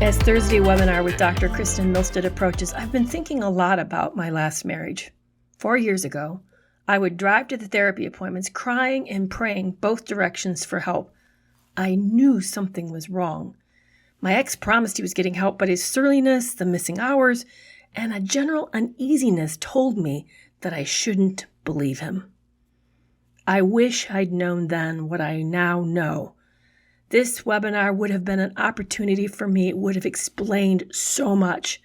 As Thursday webinar with Dr. Kristen Milstead approaches, I've been thinking a lot about my last marriage. 4 years ago, I would drive to the therapy appointments crying and praying both directions for help. I knew something was wrong. My ex promised he was getting help, but his surliness, the missing hours, and a general uneasiness told me that I shouldn't believe him. I wish I'd known then what I now know. This webinar would have been an opportunity for me. It would have explained so much.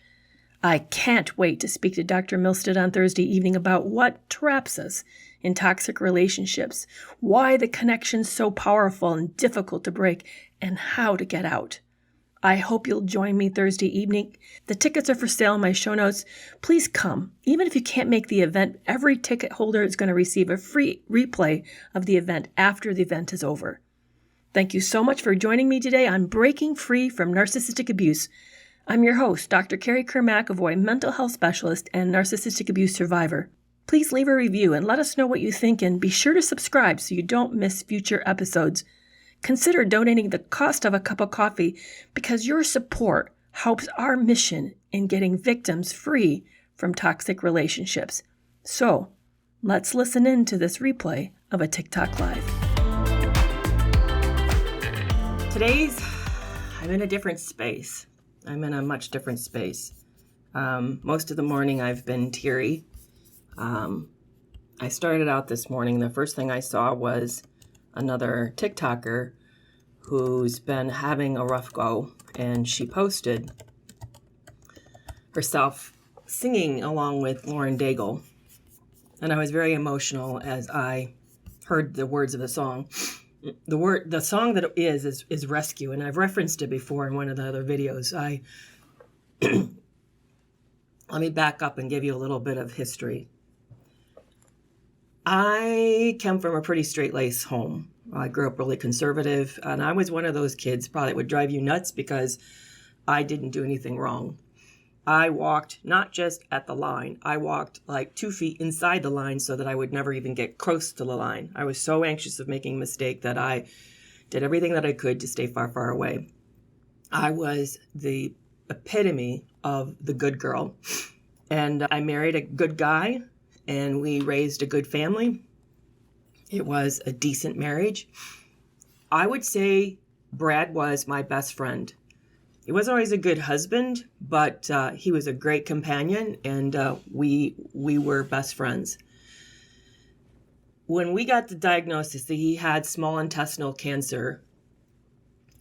I can't wait to speak to Dr. Milstead on Thursday evening about what traps us in toxic relationships, why the connection's so powerful and difficult to break, and how to get out. I hope you'll join me Thursday evening. The tickets are for sale in my show notes. Please come. Even if you can't make the event, every ticket holder is going to receive a free replay of the event after the event is over. Thank you so much for joining me today on Breaking Free from Narcissistic Abuse. I'm your host, Dr. Carrie Kerr-McAvoy, mental health specialist and narcissistic abuse survivor. Please leave a review and let us know what you think, and be sure to subscribe so you don't miss future episodes. Consider donating the cost of a cup of coffee because your support helps our mission in getting victims free from toxic relationships. So, let's listen in to this replay of a TikTok Live. I'm in a different space. I'm in a much different space. Most of the morning I've been teary. I started out this morning, the first thing I saw was another TikToker who's been having a rough go, and she posted herself singing along with Lauren Daigle. And I was very emotional as I heard the words of the song. The song that it is Rescue, and I've referenced it before in one of the other videos. Let me back up and give you a little bit of history. I come from a pretty straight-laced home. I grew up really conservative, and I was one of those kids probably would drive you nuts because I didn't do anything wrong. I walked not just at the line, I walked like 2 feet inside the line so that I would never even get close to the line. I was so anxious of making a mistake that I did everything that I could to stay far, far away. I was the epitome of the good girl. And I married a good guy, and we raised a good family. It was a decent marriage. I would say Brad was my best friend. He wasn't always a good husband, but he was a great companion, and we were best friends. When we got the diagnosis that he had small intestinal cancer,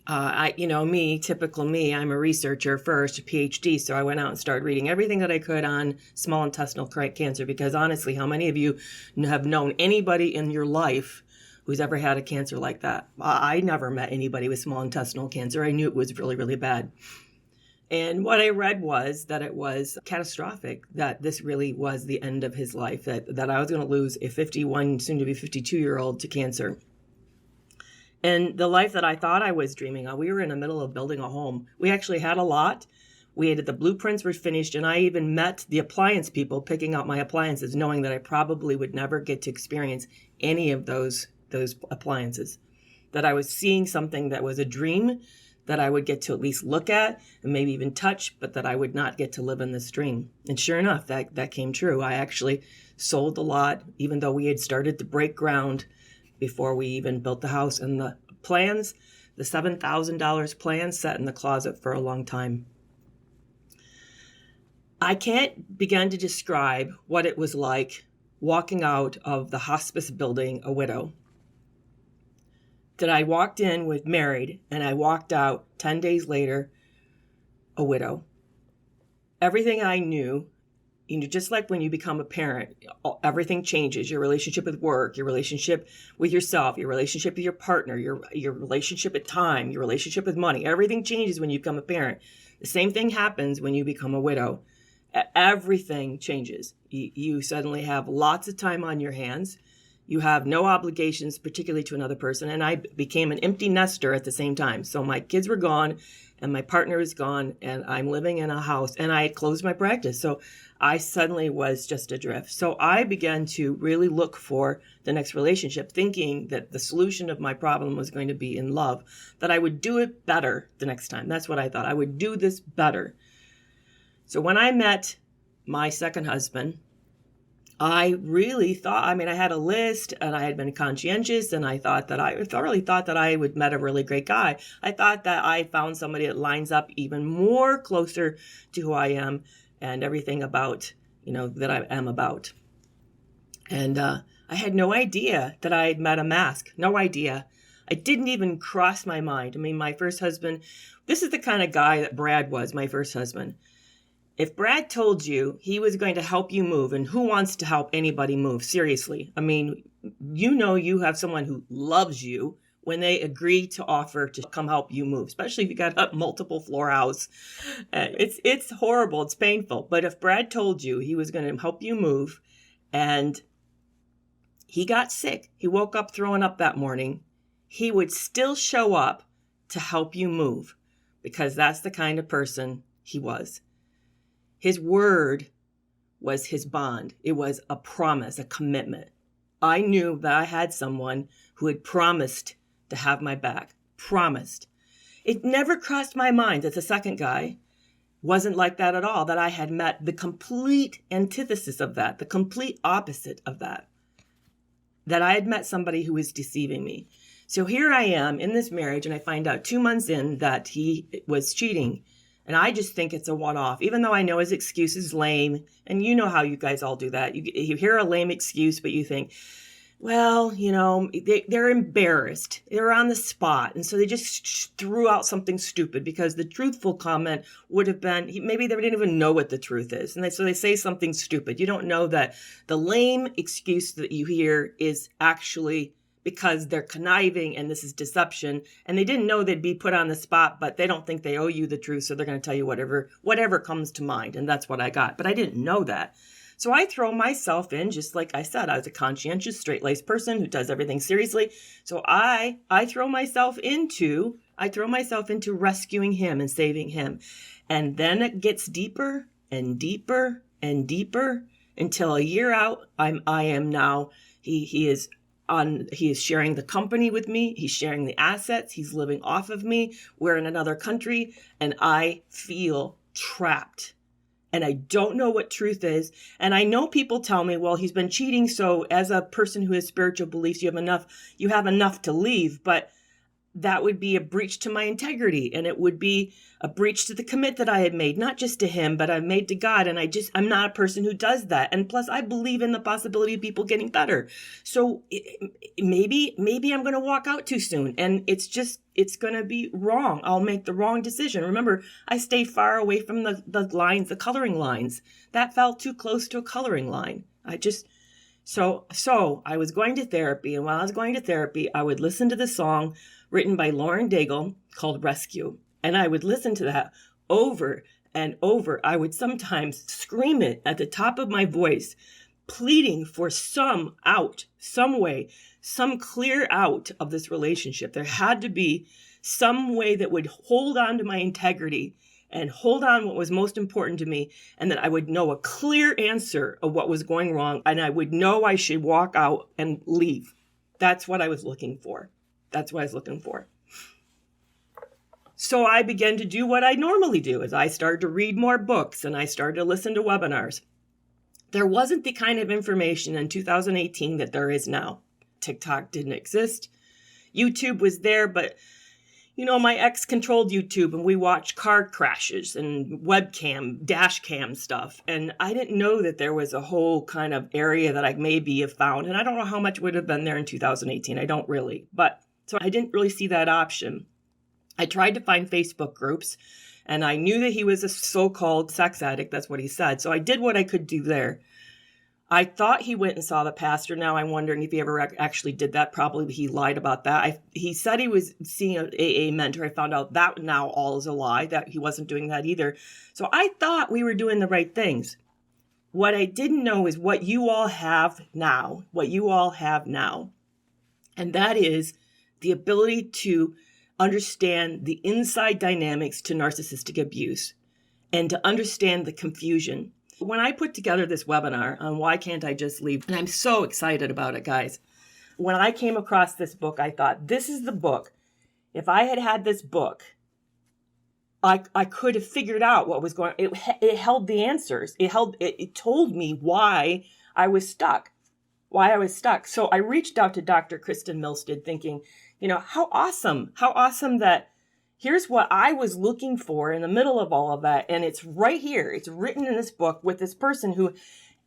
typical me, I'm a researcher first, a PhD, so I went out and started reading everything that I could on small intestinal cancer, because honestly, how many of you have known anybody in your life who's ever had a cancer like that? I never met anybody with small intestinal cancer. I knew it was really, really bad. And what I read was that it was catastrophic, that this really was the end of his life, that I was going to lose a 51, soon to be 52-year-old to cancer. And the life that I thought I was dreaming of, we were in the middle of building a home. We actually had a lot. The blueprints were finished, and I even met the appliance people picking out my appliances, knowing that I probably would never get to experience any of those appliances, that I was seeing something that was a dream that I would get to at least look at and maybe even touch, but that I would not get to live in this dream. And sure enough, that came true. I actually sold the lot, even though we had started to break ground before we even built the house. And the plans, the $7,000 plan, sat in the closet for a long time. I can't begin to describe what it was like walking out of the hospice building a widow. That I walked in with married, and I walked out 10 days later a widow. Everything I knew, just like when you become a parent, everything changes. Your relationship with work, your relationship with yourself, your relationship with your partner, your relationship with time, your relationship with money. Everything changes when you become a parent. The same thing happens when you become a widow. Everything changes. You suddenly have lots of time on your hands. You have no obligations, particularly to another person. And I became an empty nester at the same time. So my kids were gone and my partner was gone and I'm living in a house and I had closed my practice. So I suddenly was just adrift. So I began to really look for the next relationship, thinking that the solution of my problem was going to be in love, that I would do it better the next time. That's what I thought. I would do this better. So when I met my second husband, I really thought, I had a list and I had been conscientious and I thoroughly thought that I would met a really great guy. I thought that I found somebody that lines up even more closer to who I am and everything about, that I am about. And I had no idea that I had met a mask. No idea. It didn't even cross my mind. My first husband, this is the kind of guy that Brad was, my first husband. If Brad told you he was going to help you move, and who wants to help anybody move? Seriously. You have someone who loves you when they agree to offer to come help you move, especially if you got a multiple floor house. It's horrible. It's painful. But if Brad told you he was going to help you move and he got sick, he woke up throwing up that morning, he would still show up to help you move because that's the kind of person he was. His word was his bond. It was a promise, a commitment. I knew that I had someone who had promised to have my back. Promised. It never crossed my mind that the second guy wasn't like that at all, that I had met the complete antithesis of that, the complete opposite of that, that I had met somebody who was deceiving me. So here I am in this marriage, and I find out 2 months in that he was cheating. And I just think it's a one-off, even though I know his excuse is lame. And you know how you guys all do that. You hear a lame excuse, but you think, well, they're embarrassed. They're on the spot. And so they just threw out something stupid because the truthful comment would have been, maybe they didn't even know what the truth is. And so they say something stupid. You don't know that the lame excuse that you hear is actually because they're conniving and this is deception. And they didn't know they'd be put on the spot, but they don't think they owe you the truth. So they're going to tell you whatever comes to mind. And that's what I got. But I didn't know that. So I throw myself in, just like I said, I was a conscientious, straight-laced person who does everything seriously. So I throw myself into rescuing him and saving him. And then it gets deeper and deeper and deeper until a year out, I am now, he is sharing the company with me. He's sharing the assets. He's living off of me. We're in another country and I feel trapped. And I don't know what truth is. And I know people tell me, well, he's been cheating. So as a person who has spiritual beliefs, you have enough to leave. But that would be a breach to my integrity. And it would be a breach to the commit that I had made, not just to him, but I've made to God. And I'm not a person who does that. And plus I believe in the possibility of people getting better. So maybe I'm going to walk out too soon. And it's going to be wrong. I'll make the wrong decision. Remember, I stayed far away from the lines, the coloring lines. That felt too close to a coloring line. So I was going to therapy. And while I was going to therapy, I would listen to the song written by Lauren Daigle called Rescue. And I would listen to that over and over. I would sometimes scream it at the top of my voice, pleading for some out, some way, some clear out of this relationship. There had to be some way that would hold on to my integrity and hold on what was most important to me, and that I would know a clear answer of what was going wrong, and I would know I should walk out and leave. That's what I was looking for. So I began to do what I normally do, is I started to read more books and I started to listen to webinars. There wasn't the kind of information in 2018 that there is now. TikTok didn't exist. YouTube was there, but my ex controlled YouTube and we watched car crashes and webcam, dash cam stuff. And I didn't know that there was a whole kind of area that I maybe have found. And I don't know how much would have been there in 2018. I don't really. But so I didn't really see that option. I tried to find Facebook groups and I knew that he was a so-called sex addict. That's what he said. So I did what I could do there. I thought he went and saw the pastor. Now I'm wondering if he ever actually did that. Probably he lied about that. He said he was seeing an AA mentor. I found out that now all is a lie, that he wasn't doing that either. So I thought we were doing the right things. What I didn't know is what you all have now, And that is the ability to understand the inside dynamics to narcissistic abuse and to understand the confusion. When I put together this webinar on Why Can't I Just Leave, and I'm so excited about it, guys. When I came across this book, I thought, this is the book. If I had had this book, I could have figured out what was going on. It held the answers. It told me why I was stuck. So I reached out to Dr. Kristen Milstead thinking, how awesome that here's what I was looking for in the middle of all of that. And it's right here. It's written in this book with this person who,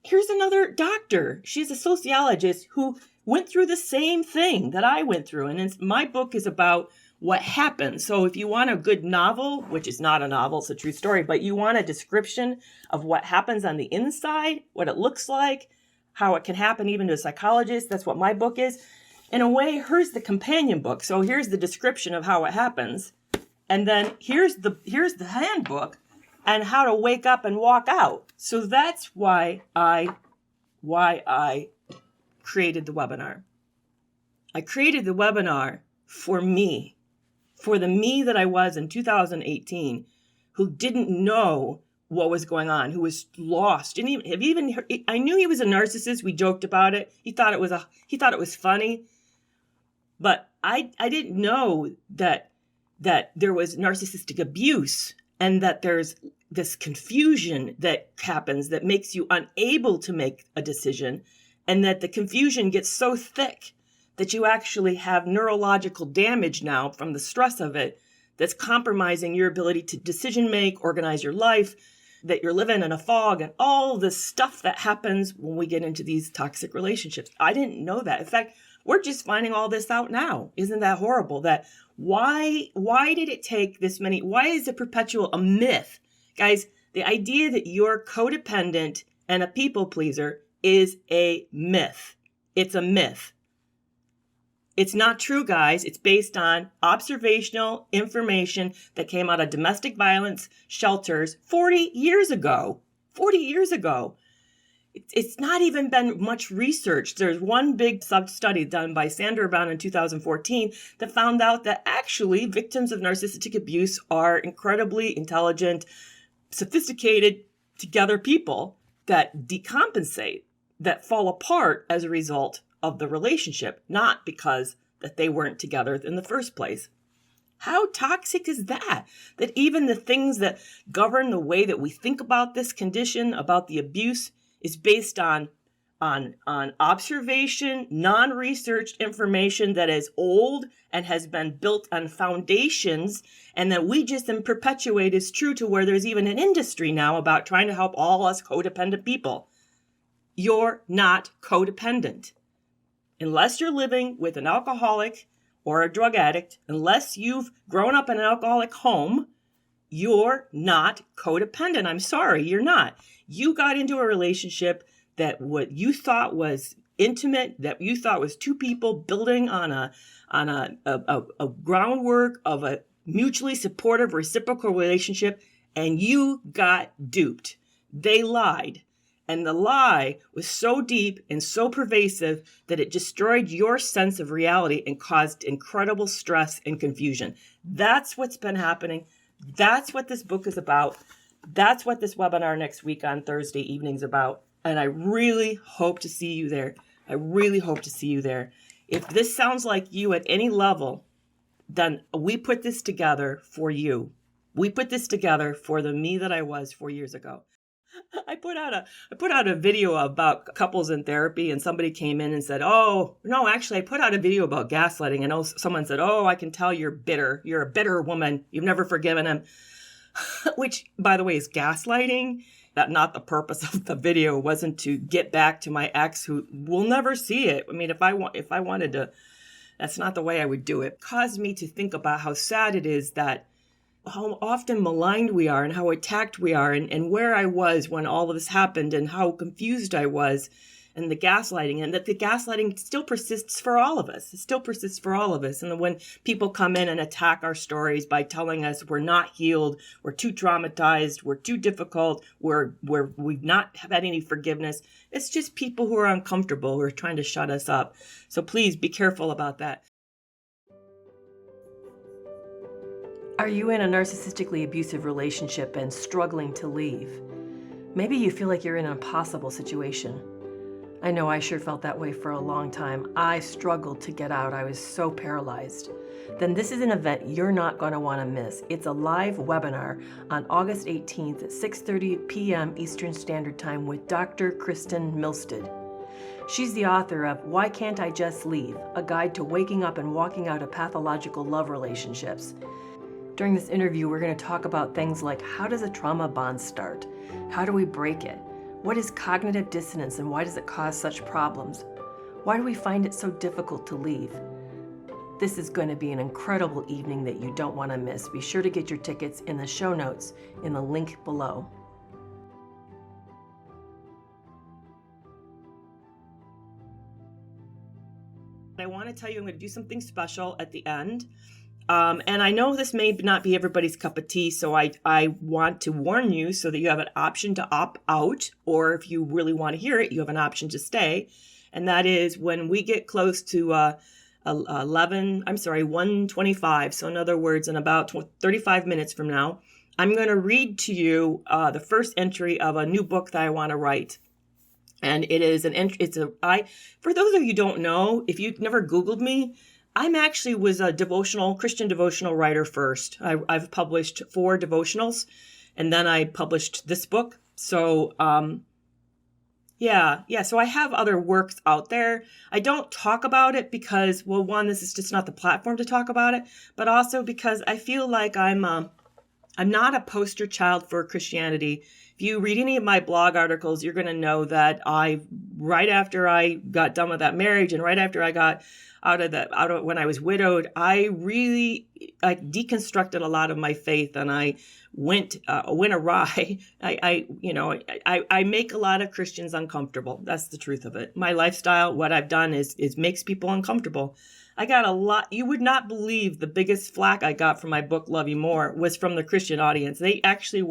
here's another doctor. She's a sociologist who went through the same thing that I went through. And my book is about what happened. So if you want a good novel, which is not a novel, it's a true story, but you want a description of what happens on the inside, what it looks like, how it can happen even to a psychologist, that's what my book is. In a way, here's the companion book. So here's the description of how it happens. And then here's the handbook and how to wake up and walk out. So that's why I created the webinar. I created the webinar for me, for the me that I was in 2018, who didn't know what was going on, who was lost. I knew he was a narcissist. We joked about it. He thought it was funny, but I didn't know that there was narcissistic abuse and that there's this confusion that happens that makes you unable to make a decision, and that the confusion gets so thick that you actually have neurological damage now from the stress of it that's compromising your ability to decision make, organize your life, that you're living in a fog, and all the stuff that happens when we get into these toxic relationships. I didn't know that. In fact, we're just finding all this out now. Isn't that horrible? That why did it take this many? Why is it perpetual a myth? Guys, the idea that you're codependent and a people pleaser is a myth. It's a myth. It's not true, guys. It's based on observational information that came out of domestic violence shelters 40 years ago. 40 years ago. It's not even been much research. There's one big sub-study done by Sandra Brown in 2014 that found out that actually victims of narcissistic abuse are incredibly intelligent, sophisticated, together people that decompensate, that fall apart as a result of the relationship, not because that they weren't together in the first place. How toxic is that? That even the things that govern the way that we think about this condition, about the abuse, is based on observation, non-researched information that is old and has been built on foundations, and that we just then perpetuate is true to where there's even an industry now about trying to help all us codependent people. You're not codependent. Unless you're living with an alcoholic or a drug addict, unless you've grown up in an alcoholic home, you're not codependent. I'm sorry, you're not. You got into a relationship that what you thought was intimate, that you thought was two people building on a groundwork of a mutually supportive reciprocal relationship, and you got duped. They lied. And the lie was so deep and so pervasive that it destroyed your sense of reality and caused incredible stress and confusion. That's what's been happening. That's what this book is about. That's what this webinar next week on Thursday evening is about. And I really hope to see you there. I really hope to see you there. If this sounds like you at any level, then we put this together for you. We put this together for the me that I was 4 years ago. I put out a video about couples in therapy, and somebody came in and said, "Oh, no, actually, I put out a video about gaslighting." And someone said, "Oh, I can tell you're bitter. You're a bitter woman. You've never forgiven him," which, by the way, is gaslighting. That not the purpose of the video wasn't to get back to my ex, who will never see it. I mean, if I wanted to, that's not the way I would do it. It caused me to think about how sad it is that how often maligned we are and how attacked we are, and where I was when all of this happened and how confused I was and the gaslighting, and that the gaslighting still persists for all of us. It still persists for all of us. And when people come in and attack our stories by telling us we're not healed, we're too traumatized, we're too difficult, we've not had any forgiveness, it's just people who are uncomfortable, who are trying to shut us up. So please be careful about that. Are you in a narcissistically abusive relationship and struggling to leave? Maybe you feel like you're in an impossible situation. I know I sure felt that way for a long time. I struggled to get out. I was so paralyzed. Then this is an event you're not going to want to miss. It's a live webinar on August 18th at 6:30 p.m. Eastern Standard Time with Dr. Kristen Milstead. She's the author of Why Can't I Just Leave? A Guide to Waking Up and Walking Out of Pathological Love Relationships. During this interview, we're going to talk about things like, how does a trauma bond start? How do we break it? What is cognitive dissonance and why does it cause such problems? Why do we find it so difficult to leave? This is going to be an incredible evening that you don't want to miss. Be sure to get your tickets in the show notes in the link below. I want to tell you I'm going to do something special at the end. And I know this may not be everybody's cup of tea, so I want to warn you so that you have an option to opt out, or if you really want to hear it, you have an option to stay. And that is when we get close to 1:25. So in other words, in about 35 minutes from now, I'm going to read to you the first entry of a new book that I want to write. And it is for those of you who don't know, if you've never Googled me, was a Christian devotional writer first. I've published 4 devotionals, and then I published this book. So, so I have other works out there. I don't talk about it because, well, one, this is just not the platform to talk about it, but also because I feel like I'm not a poster child for Christianity. If you read any of my blog articles, you're going to know that right after I got done with that marriage and right after I got out of when I was widowed, I deconstructed a lot of my faith, and I went awry. I make a lot of Christians uncomfortable. That's the truth of it. My lifestyle, what I've done is makes people uncomfortable. I got a lot. You would not believe the biggest flack I got from my book, Love You More, was from the Christian audience. They actually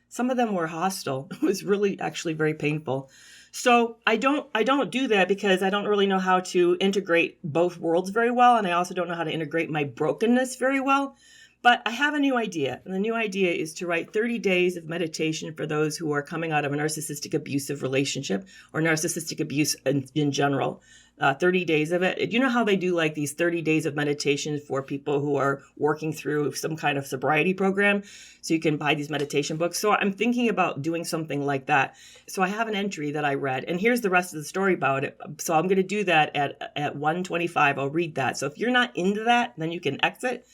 some of them were hostile. It was really actually very painful. So I don't do that because I don't really know how to integrate both worlds very well. And I also don't know how to integrate my brokenness very well. But I have a new idea. And the new idea is to write 30 days of meditation for those who are coming out of a narcissistic abusive relationship or narcissistic abuse in general. 30 days of it. You know how they do like these 30 days of meditation for people who are working through some kind of sobriety program? So you can buy these meditation books. So I'm thinking about doing something like that. So I have an entry that I read, and here's the rest of the story about it. So I'm going to do that at 1:25. I'll read that. So if you're not into that, then you can exit.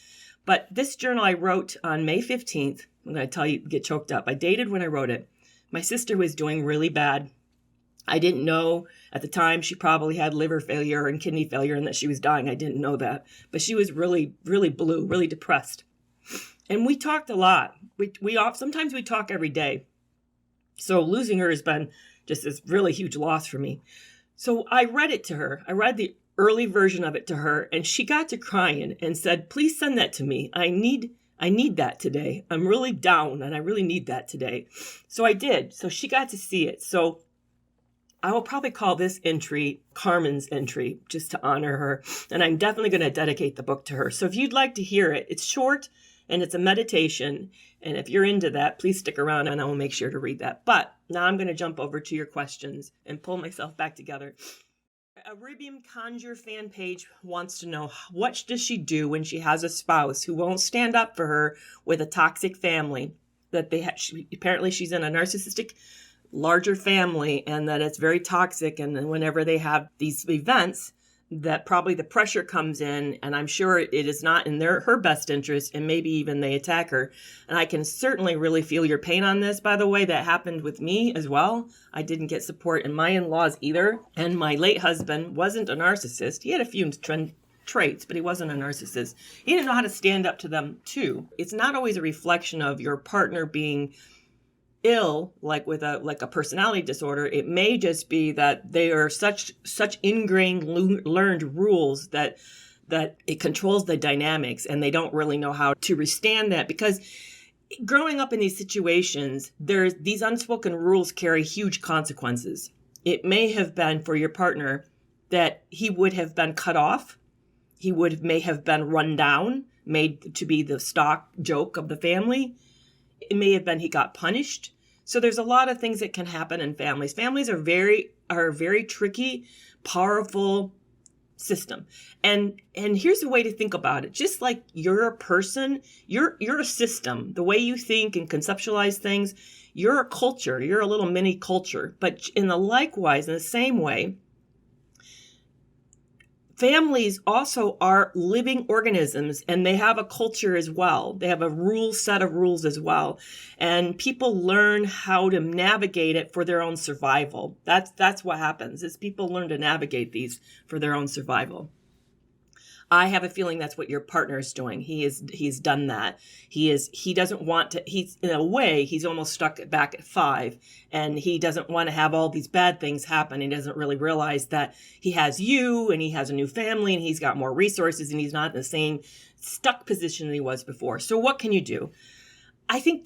But this journal I wrote on May 15th, I'm going to tell you, get choked up. I dated when I wrote it. My sister was doing really bad. I didn't know at the time she probably had liver failure and kidney failure and that she was dying. I didn't know that. But she was really, really blue, really depressed. And we talked a lot. Sometimes we talk every day. So losing her has been just this really huge loss for me. So I read it to her. I read the early version of it to her, and she got to crying and said, "Please send that to me. I need that today. I'm really down and I really need that today." So I did. So she got to see it. So I will probably call this entry Carmen's entry just to honor her. And I'm definitely going to dedicate the book to her. So if you'd like to hear it, it's short and it's a meditation. And if you're into that, please stick around and I will make sure to read that. But now I'm going to jump over to your questions and pull myself back together. A Ribium Conjure fan page wants to know, what does she do when she has a spouse who won't stand up for her with a toxic family? That apparently she's in a narcissistic larger family and that it's very toxic. And then whenever they have these events, that probably the pressure comes in, and I'm sure it is not in her best interest, and maybe even they attack her. And I can certainly really feel your pain on this, by the way. That happened with me as well. I didn't get support in my in-laws either. And my late husband wasn't a narcissist. He had a few traits, but he wasn't a narcissist. He didn't know how to stand up to them too. It's not always a reflection of your partner being ill, like with a personality disorder, it may just be that they are such ingrained learned rules that it controls the dynamics, and they don't really know how to withstand that, because growing up in these situations, there's these unspoken rules carry huge consequences. It may have been for your partner that he would have been cut off. He may have been run down, made to be the stock joke of the family. It may have been he got punished. So there's a lot of things that can happen in families. Families are a very tricky, powerful system. And here's a way to think about it. Just like you're a person, you're a system. The way you think and conceptualize things, you're a culture. You're a little mini culture. But in the same way, families also are living organisms, and they have a culture as well. They have a set of rules as well. And people learn how to navigate it for their own survival. That's what happens, is people learn to navigate these for their own survival. I have a feeling that's what your partner is doing. He's done that. He doesn't want to, in a way, he's almost stuck back at 5, and he doesn't want to have all these bad things happen. He doesn't really realize that he has you, and he has a new family, and he's got more resources, and he's not in the same stuck position that he was before. So what can you do? I think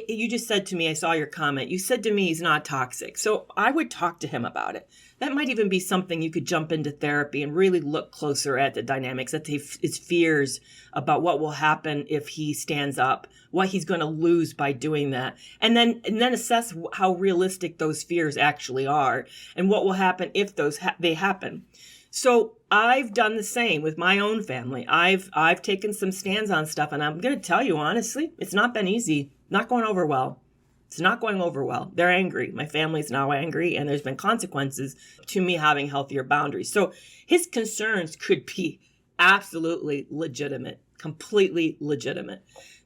you just said to me, I saw your comment. You said to me he's not toxic. So I would talk to him about it. That might even be something you could jump into therapy and really look closer at the dynamics, at his fears about what will happen if he stands up, what he's going to lose by doing that. And then assess how realistic those fears actually are, and what will happen if they happen. So I've done the same with my own family. I've taken some stands on stuff, and I'm going to tell you honestly, it's not been easy. Not going over well. It's not going over well. They're angry. My family's now angry, and there's been consequences to me having healthier boundaries. So his concerns could be absolutely legitimate, completely legitimate.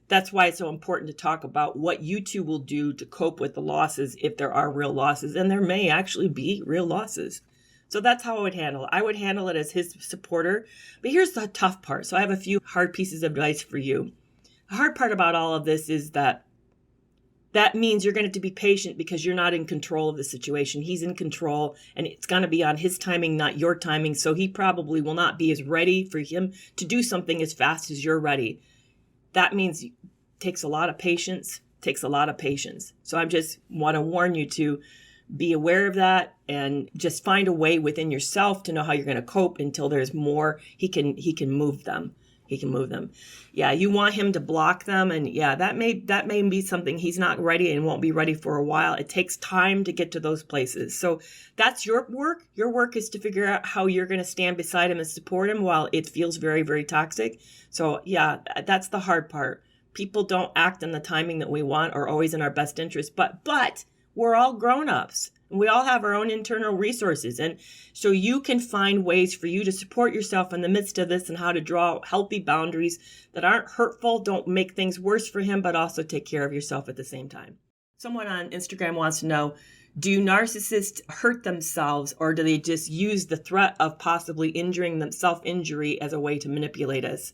That's why it's so important to talk about what you two will do to cope with the losses, if there are real losses, and there may actually be real losses. So that's how I would handle it. I would handle it as his supporter. But here's the tough part. So I have a few hard pieces of advice for you. The hard part about all of this is that means you're going to have to be patient, because you're not in control of the situation. He's in control, and it's going to be on his timing, not your timing. So he probably will not be as ready for him to do something as fast as you're ready. That means it takes a lot of patience, So I just want to warn you to be aware of that, and just find a way within yourself to know how you're going to cope until there's more. He can move them. Yeah, you want him to block them, and yeah, that may be something he's not ready and won't be ready for a while. It takes time to get to those places. So that's your work. Your work is to figure out how you're going to stand beside him and support him while it feels very, very toxic. So yeah, that's the hard part. People don't act in the timing that we want or always in our best interest, but we're all grown-ups, and we all have our own internal resources. And so you can find ways for you to support yourself in the midst of this, and how to draw healthy boundaries that aren't hurtful, don't make things worse for him, but also take care of yourself at the same time. Someone on Instagram wants to know, do narcissists hurt themselves, or do they just use the threat of possibly injuring them, self-injury, as a way to manipulate us?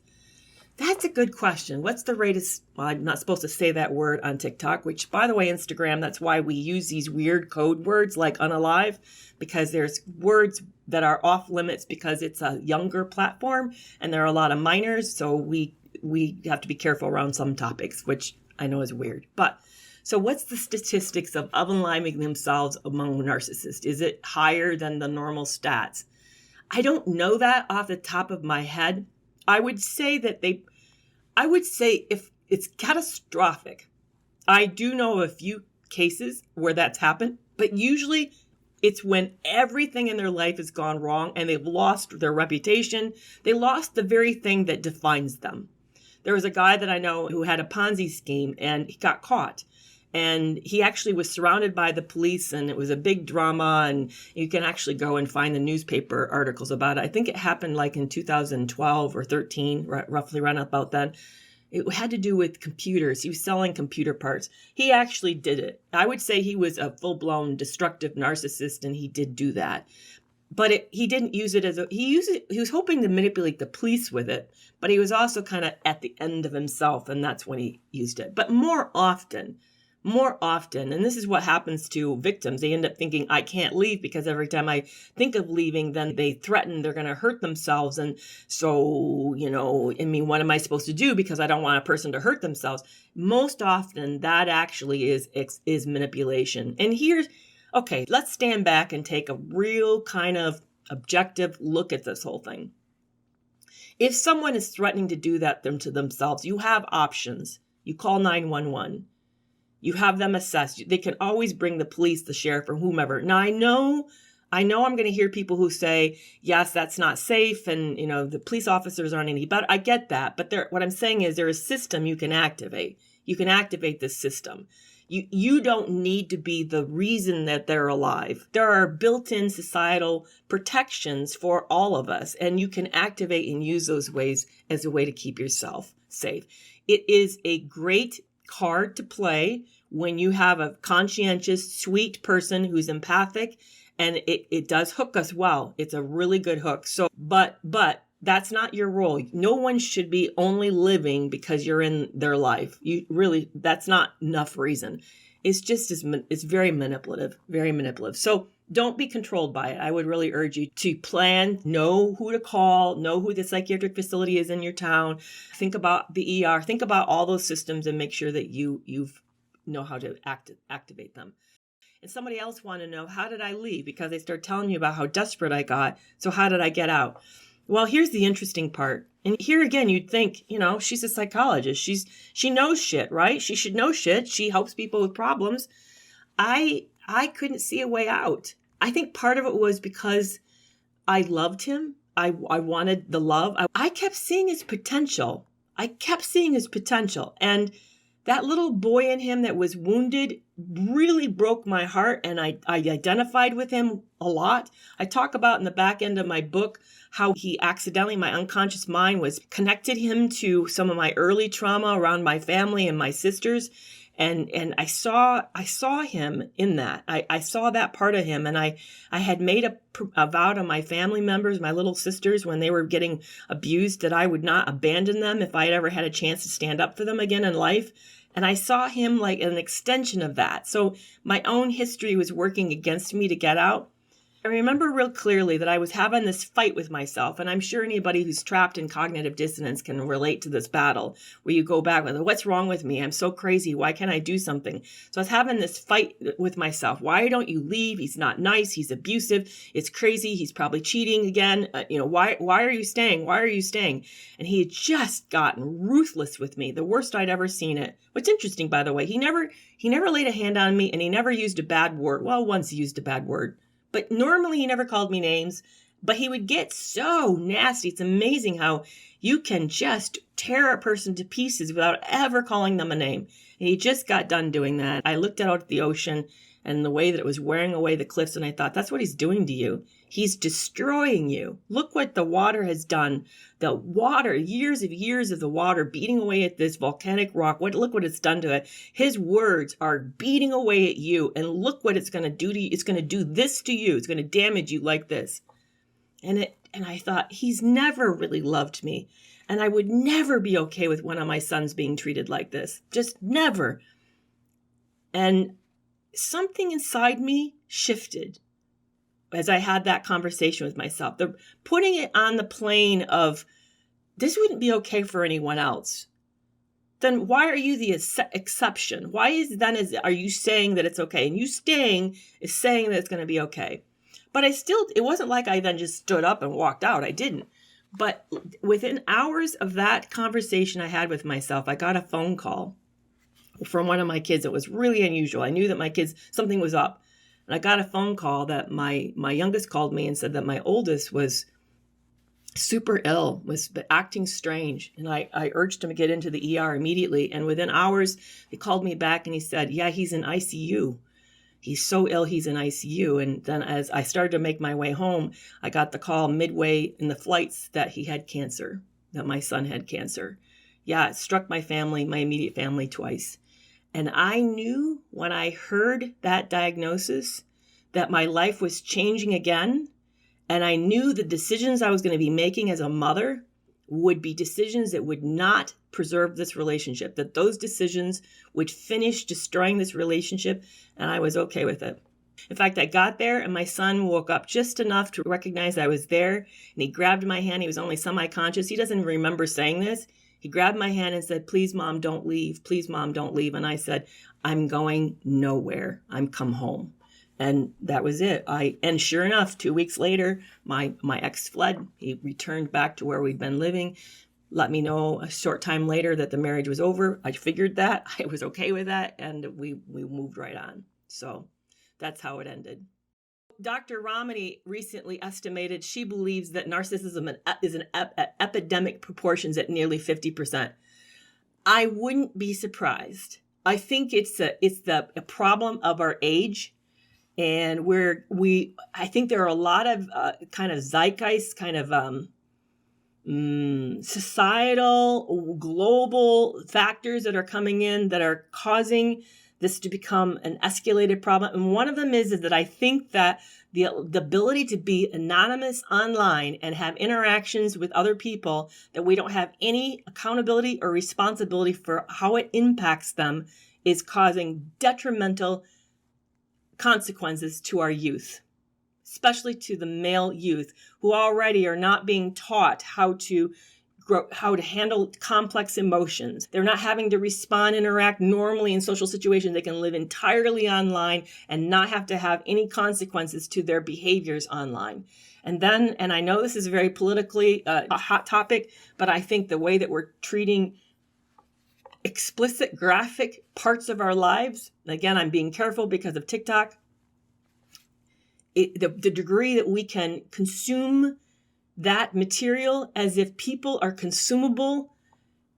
That's a good question. What's the rate of, well, I'm not supposed to say that word on TikTok, which, by the way, Instagram, that's why we use these weird code words like unalive, because there's words that are off limits because it's a younger platform and there are a lot of minors. So we have to be careful around some topics, which I know is weird. But so what's the statistics of unaliving themselves among narcissists? Is it higher than the normal stats? I don't know that off the top of my head. I would say if it's catastrophic. I do know of a few cases where that's happened, but usually it's when everything in their life has gone wrong and they've lost their reputation. They lost the very thing that defines them. There was a guy that I know who had a Ponzi scheme, and he got caught. And he actually was surrounded by the police, and it was a big drama, and you can actually go and find the newspaper articles about it. I think it happened like in 2012 or 13, roughly around about then. It had to do with computers. He was selling computer parts. He actually did it. I would say he was a full-blown destructive narcissist, and he did do that. But he didn't use it he was hoping to manipulate the police with it, but he was also kind of at the end of himself, and that's when he used it. But more often more often, and this is what happens to victims, they end up thinking, I can't leave because every time I think of leaving, then they threaten they're going to hurt themselves. And so, what am I supposed to do because I don't want a person to hurt themselves? Most often that actually is manipulation. And okay, let's stand back and take a real kind of objective look at this whole thing. If someone is threatening to do that to themselves, you have options. You call 911. You have them assessed. They can always bring the police, the sheriff, or whomever. Now, I know I'm going to hear people who say, yes, that's not safe, and the police officers aren't any better. I get that, but what I'm saying is there's a system you can activate. You can activate this system. You don't need to be the reason that they're alive. There are built-in societal protections for all of us, and you can activate and use those ways as a way to keep yourself safe. It is a great card to play when you have a conscientious, sweet person who's empathic, and it does hook us well. It's a really good hook. So, but that's not your role. No one should be only living because you're in their life. That's not enough reason. It's very manipulative, very manipulative. So don't be controlled by it. I would really urge you to plan, know who to call, know who the psychiatric facility is in your town. Think about the ER, think about all those systems and make sure that you know how to activate them. And somebody else want to know, how did I leave? Because they start telling you about how desperate I got. So how did I get out? Well, here's the interesting part. And here again, you'd think, she's a psychologist. She knows shit, right? She should know shit. She helps people with problems. I couldn't see a way out. I think part of it was because I loved him. I wanted the love. I kept seeing his potential. And that little boy in him that was wounded really broke my heart. And I identified with him a lot. I talk about in the back end of my book how he accidentally, my unconscious mind was connected him to some of my early trauma around my family and my sisters. And I saw him in that. I saw that part of him. And I had made a vow to my family members, my little sisters, when they were getting abused, that I would not abandon them if I had ever had a chance to stand up for them again in life. And I saw him like an extension of that. So my own history was working against me to get out. I remember real clearly that I was having this fight with myself, and I'm sure anybody who's trapped in cognitive dissonance can relate to this battle where you go back with, what's wrong with me? I'm so crazy. Why can't I do something? So I was having this fight with myself. Why don't you leave? He's not nice. He's abusive. It's crazy. He's probably cheating again. Why are you staying? Why are you staying? And he had just gotten ruthless with me, the worst I'd ever seen it. What's interesting, by the way, he never laid a hand on me, and he never used a bad word. Well, once he used a bad word. But normally he never called me names, but he would get so nasty. It's amazing how you can just tear a person to pieces without ever calling them a name. And he just got done doing that. I looked out at the ocean and the way that it was wearing away the cliffs, and I thought, that's what he's doing to you. He's destroying you. Look what the water has done. The water, years of the water beating away at this volcanic rock. Look what it's done to it. His words are beating away at you, and look what it's going to do to you. It's going to do this to you. It's going to damage you like this. And I thought, he's never really loved me. And I would never be okay with one of my sons being treated like this. Just never. And something inside me shifted as I had that conversation with myself. Putting it on the plane of, this wouldn't be okay for anyone else. Then why are you the exception? Are you saying that it's okay? And you staying is saying that it's going to be okay. But it wasn't like I then just stood up and walked out. I didn't. But within hours of that conversation I had with myself, I got a phone call from one of my kids. It was really unusual. I knew that my kids, something was up. And I got a phone call that my youngest called me and said that my oldest was super ill, was acting strange. And I urged him to get into the ER immediately. And within hours, he called me back and he said, yeah, he's in ICU. He's so ill, he's in ICU. And then as I started to make my way home, I got the call midway in the flights that he had cancer, that my son had cancer. Yeah, it struck my family, my immediate family, twice. And I knew when I heard that diagnosis that my life was changing again. And I knew the decisions I was going to be making as a mother would be decisions that would not preserve this relationship, that those decisions would finish destroying this relationship, and I was okay with it. In fact, I got there and my son woke up just enough to recognize I was there, and he grabbed my hand. He was only semi-conscious. He doesn't remember saying this. He grabbed my hand and said, "Please, Mom, don't leave. Please, Mom, don't leave." And I said, "I'm going nowhere. I'm come home." And that was it. And sure enough, 2 weeks later, my ex fled. He returned back to where we'd been living, let me know a short time later that the marriage was over. I figured that. I was okay with that, and we moved right on. So that's how it ended. Dr. Ramani recently estimated she believes that narcissism is at epidemic proportions at nearly 50%. I wouldn't be surprised. I think it's a problem of our age. And I think there are a lot of kind of zeitgeist, kind of societal, global factors that are coming in that are causing this to become an escalated problem. And one of them is that I think that the ability to be anonymous online and have interactions with other people that we don't have any accountability or responsibility for how it impacts them is causing detrimental consequences to our youth, especially to the male youth who already are not being taught how to handle complex emotions. They're not having to respond, interact normally in social situations. They can live entirely online and not have to have any consequences to their behaviors online. And I know this is very politically a hot topic, but I think the way that we're treating explicit, graphic parts of our lives, again, I'm being careful because of TikTok, the degree that we can consume that material as if people are consumable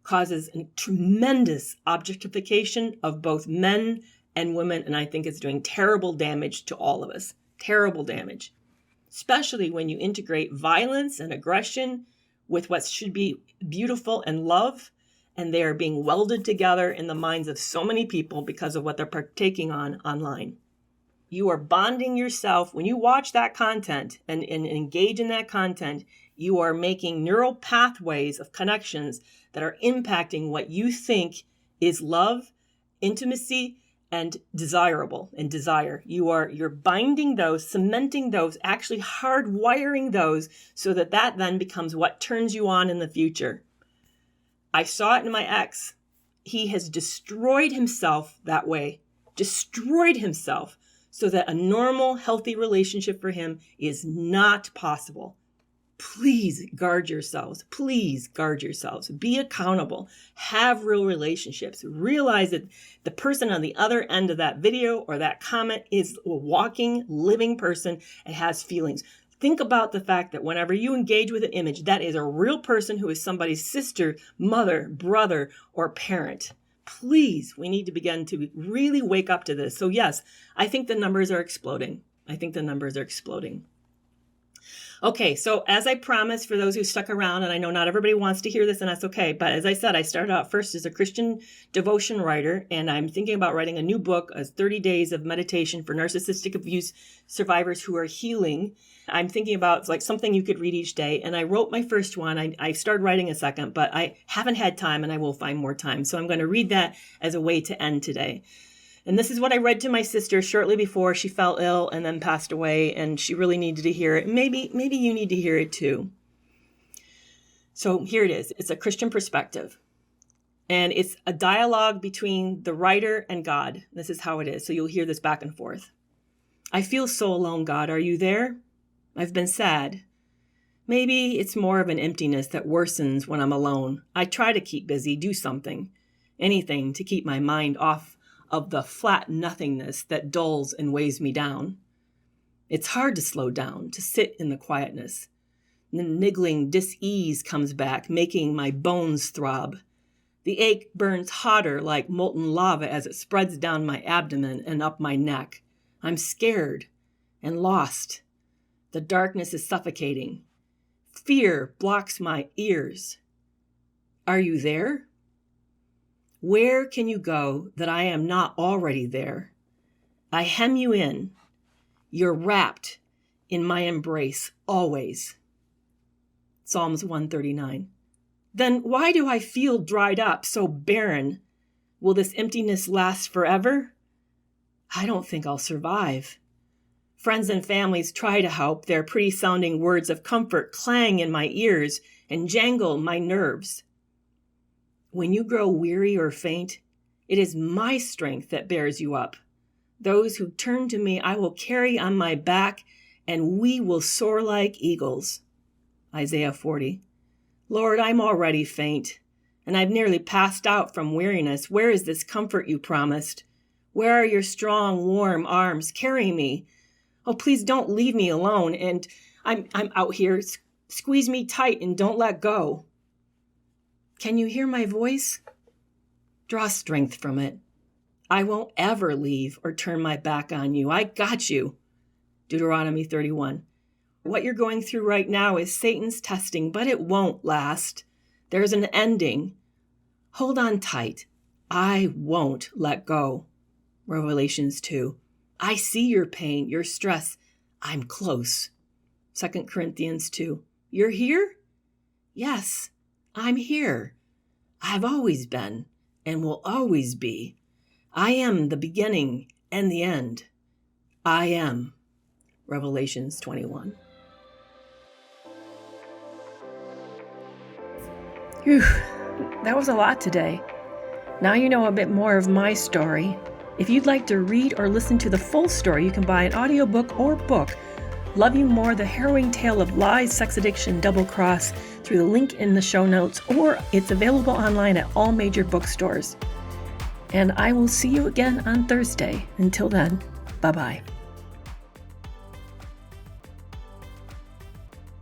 causes a tremendous objectification of both men and women, and I think it's doing terrible damage to all of us. Terrible damage. Especially when you integrate violence and aggression with what should be beautiful and love, and they are being welded together in the minds of so many people because of what they're partaking on online. You are bonding yourself. When you watch that content and engage in that content, you are making neural pathways of connections that are impacting what you think is love, intimacy, and desirable and desire. You're binding those, cementing those, actually hardwiring those so that then becomes what turns you on in the future. I saw it in my ex. He has destroyed himself that way, destroyed himself so that a normal, healthy relationship for him is not possible. Please guard yourselves. Please guard yourselves. Be accountable. Have real relationships. Realize that the person on the other end of that video or that comment is a walking, living person and has feelings. Think about the fact that whenever you engage with an image, that is a real person who is somebody's sister, mother, brother, or parent. Please, we need to begin to really wake up to this. So yes, I think the numbers are exploding. Okay, so as I promised, for those who stuck around, and I know not everybody wants to hear this, and that's okay, but as I said, I started out first as a Christian devotion writer, and I'm thinking about writing a new book, 30 Days of Meditation for Narcissistic Abuse Survivors Who Are Healing. I'm thinking about like something you could read each day, and I wrote my first one. I started writing a second, but I haven't had time, and I will find more time, so I'm going to read that as a way to end today. And this is what I read to my sister shortly before she fell ill and then passed away, and she really needed to hear it. Maybe you need to hear it too. So here it is. It's a Christian perspective. And it's a dialogue between the writer and God. This is how it is. So you'll hear this back and forth. I feel so alone, God. Are you there? I've been sad. Maybe it's more of an emptiness that worsens when I'm alone. I try to keep busy, do something, anything to keep my mind off of the flat nothingness that dulls and weighs me down. It's hard to slow down, to sit in the quietness. The niggling dis-ease comes back, making my bones throb. The ache burns hotter like molten lava as it spreads down my abdomen and up my neck. I'm scared and lost. The darkness is suffocating. Fear blocks my ears. Are you there? Where can you go that I am not already there? I hem you in. You're wrapped in my embrace always. Psalms 139. Then why do I feel dried up, so barren? Will this emptiness last forever? I don't think I'll survive. Friends and families try to help. Their pretty-sounding words of comfort clang in my ears and jangle my nerves. When you grow weary or faint, it is my strength that bears you up. Those who turn to me I will carry on my back, and we will soar like eagles. Isaiah 40. Lord, I'm already faint, and I've nearly passed out from weariness. Where is this comfort you promised? Where are your strong, warm arms? Carry me. Oh, please don't leave me alone. And I'm out here. Squeeze me tight and don't let go. Can you hear my voice? Draw strength from it. I won't ever leave or turn my back on you. I got you. Deuteronomy 31. What you're going through right now is Satan's testing, but it won't last. There's an ending. Hold on tight. I won't let go. Revelations 2. I see your pain, your stress. I'm close. 2 Corinthians 2. You're here? Yes, I'm here. I've always been and will always be. I am the beginning and the end. I am. Revelations 21. Whew, that was a lot today. Now you know a bit more of my story. If you'd like to read or listen to the full story, you can buy an audiobook or book, Love You More, The Harrowing Tale of Lies, Sex Addiction, Double Cross, through the link in the show notes, or it's available online at all major bookstores. And I will see you again on Thursday. Until then, bye-bye.